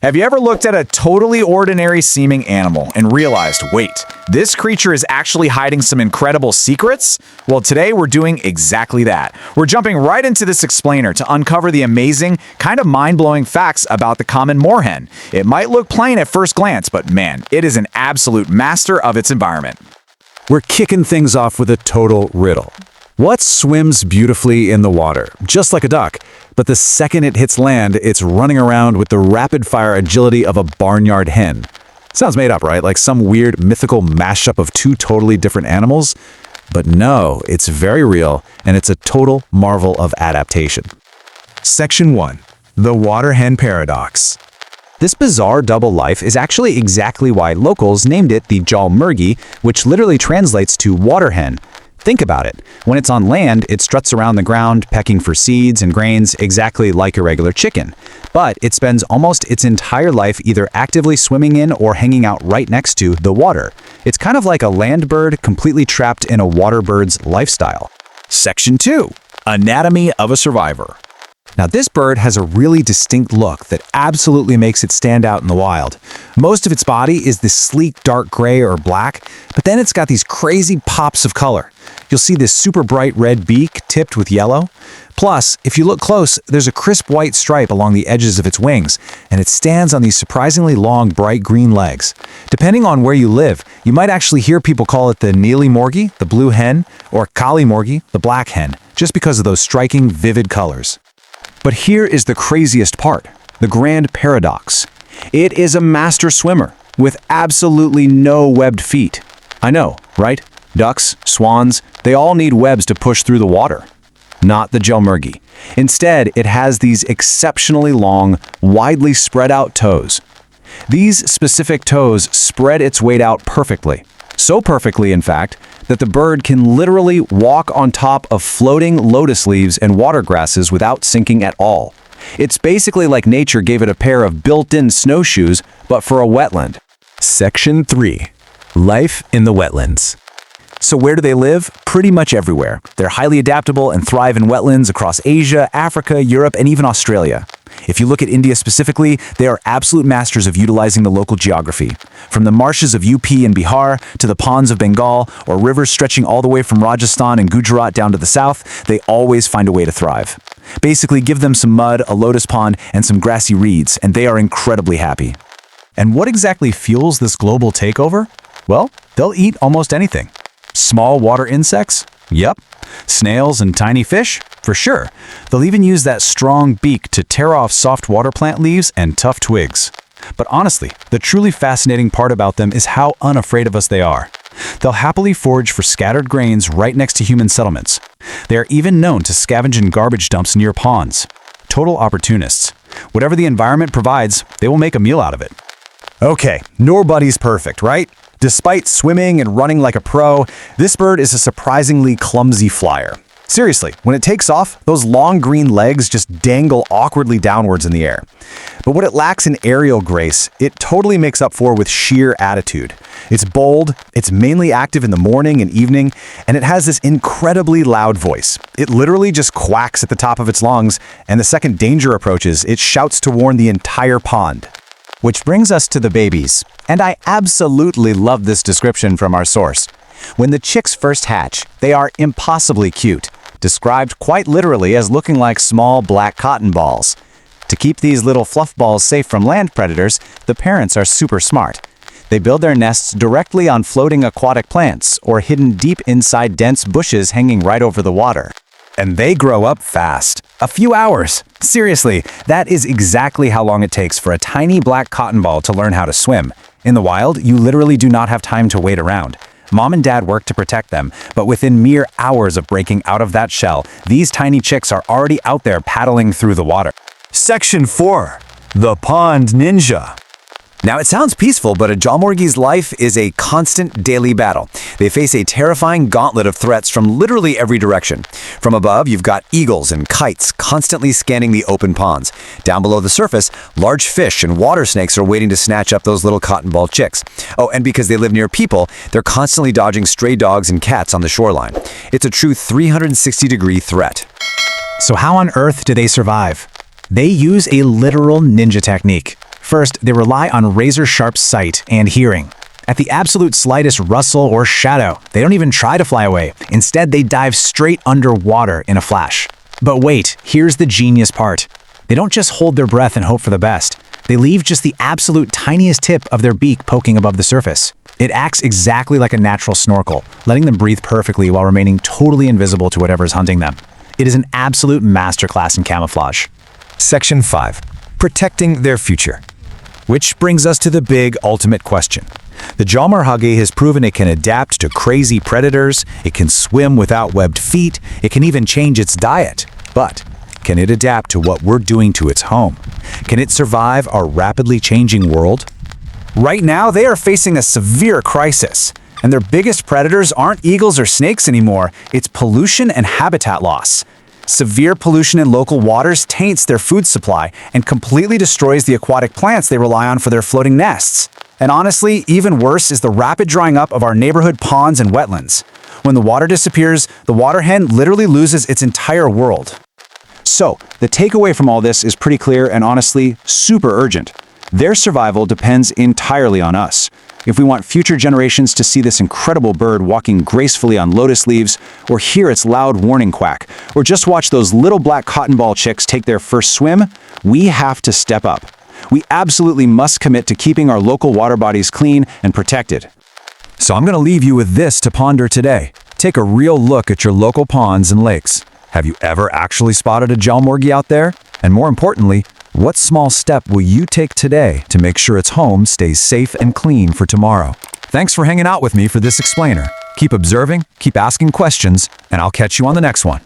Have you ever looked at a totally ordinary seeming animal and realized, wait, this creature is actually hiding some incredible secrets? Well, today we're doing exactly that. We're jumping right into this explainer to uncover the amazing, kind of mind-blowing facts about the common moorhen. It might look plain at first glance, but man, it is an absolute master of its environment. We're kicking things off with a total riddle. What swims beautifully in the water, just like a duck, but the second it hits land, it's running around with the rapid-fire agility of a barnyard hen? Sounds made up, right? Like some weird mythical mashup of two totally different animals? But no, it's very real, and it's a total marvel of adaptation. Section 1. The Water Hen Paradox. This bizarre double life is actually exactly why locals named it the Jalmurghi, which literally translates to water hen. Think about it. When it's on land, it struts around the ground, pecking for seeds and grains, exactly like a regular chicken. But it spends almost its entire life either actively swimming in or hanging out right next to the water. It's kind of like a land bird completely trapped in a water bird's lifestyle. Section 2. Anatomy of a survivor. Now, this bird has a really distinct look that absolutely makes it stand out in the wild. Most of its body is this sleek dark gray or black, but then it's got these crazy pops of color. You'll see this super bright red beak tipped with yellow. Plus, if you look close, there's a crisp white stripe along the edges of its wings, and it stands on these surprisingly long bright green legs. Depending on where you live, you might actually hear people call it the Jalmurghi, the blue hen, or Jalmurghi, the black hen, just because of those striking, vivid colors. But here is the craziest part, the grand paradox. It is a master swimmer with absolutely no webbed feet. I know, right? Ducks, swans, they all need webs to push through the water. Not the Jalmurghi. Instead, it has these exceptionally long, widely spread out toes. These specific toes spread its weight out perfectly. So perfectly, in fact, that the bird can literally walk on top of floating lotus leaves and water grasses without sinking at all. It's basically like nature gave it a pair of built-in snowshoes, but for a wetland. Section 3. Life in the wetlands. So where do they live? Pretty much everywhere. They're highly adaptable and thrive in wetlands across Asia, Africa, Europe, and even Australia. If you look at India specifically, they are absolute masters of utilizing the local geography. From the marshes of UP and Bihar to the ponds of Bengal or rivers stretching all the way from Rajasthan and Gujarat down to the south, they always find a way to thrive. Basically, give them some mud, a lotus pond, and some grassy reeds, and they are incredibly happy. And what exactly fuels this global takeover? Well, they'll eat almost anything. Small water insects? Yep. Snails and tiny fish? For sure. They'll even use that strong beak to tear off soft water plant leaves and tough twigs. But honestly, the truly fascinating part about them is how unafraid of us they are. They'll happily forage for scattered grains right next to human settlements. They are even known to scavenge in garbage dumps near ponds. Total opportunists. Whatever the environment provides, they will make a meal out of it. Okay, nobody's perfect, right? Despite swimming and running like a pro, this bird is a surprisingly clumsy flyer. Seriously, when it takes off, those long green legs just dangle awkwardly downwards in the air. But what it lacks in aerial grace, it totally makes up for with sheer attitude. It's bold, it's mainly active in the morning and evening, and it has this incredibly loud voice. It literally just quacks at the top of its lungs, and the second danger approaches, it shouts to warn the entire pond. Which brings us to the babies. And I absolutely love this description from our source. When the chicks first hatch, they are impossibly cute, described quite literally as looking like small black cotton balls. To keep these little fluff balls safe from land predators, the parents are super smart. They build their nests directly on floating aquatic plants or hidden deep inside dense bushes hanging right over the water. And they grow up fast. A few hours. Seriously, that is exactly how long it takes for a tiny black cotton ball to learn how to swim. In the wild, you literally do not have time to wait around. Mom and dad work to protect them, but within mere hours of breaking out of that shell, these tiny chicks are already out there paddling through the water. Section 4. The Pond Ninja. Now, it sounds peaceful, but a Jalmurghi's life is a constant daily battle. They face a terrifying gauntlet of threats from literally every direction. From above, you've got eagles and kites constantly scanning the open ponds. Down below the surface, large fish and water snakes are waiting to snatch up those little cotton ball chicks. Oh, and because they live near people, they're constantly dodging stray dogs and cats on the shoreline. It's a true 360-degree threat. So how on earth do they survive? They use a literal ninja technique. First, they rely on razor-sharp sight and hearing. At the absolute slightest rustle or shadow, they don't even try to fly away. Instead, they dive straight underwater in a flash. But wait, here's the genius part. They don't just hold their breath and hope for the best. They leave just the absolute tiniest tip of their beak poking above the surface. It acts exactly like a natural snorkel, letting them breathe perfectly while remaining totally invisible to whatever is hunting them. It is an absolute masterclass in camouflage. Section 5. Protecting their future. Which brings us to the big ultimate question. The Jalmurghi has proven it can adapt to crazy predators, it can swim without webbed feet, it can even change its diet. But can it adapt to what we're doing to its home? Can it survive our rapidly changing world? Right now, they are facing a severe crisis, and their biggest predators aren't eagles or snakes anymore, it's pollution and habitat loss. Severe pollution in local waters taints their food supply and completely destroys the aquatic plants they rely on for their floating nests. And honestly, even worse is the rapid drying up of our neighborhood ponds and wetlands. When the water disappears, the water hen literally loses its entire world. So, the takeaway from all this is pretty clear and honestly super urgent. Their survival depends entirely on us. If we want future generations to see this incredible bird walking gracefully on lotus leaves, or hear its loud warning quack, or just watch those little black cotton ball chicks take their first swim, we have to step up. We absolutely must commit to keeping our local water bodies clean and protected. So I'm going to leave you with this to ponder today. Take a real look at your local ponds and lakes. Have you ever actually spotted a Jalmurghi out there? And more importantly, what small step will you take today to make sure its home stays safe and clean for tomorrow? Thanks for hanging out with me for this explainer. Keep observing, keep asking questions, and I'll catch you on the next one.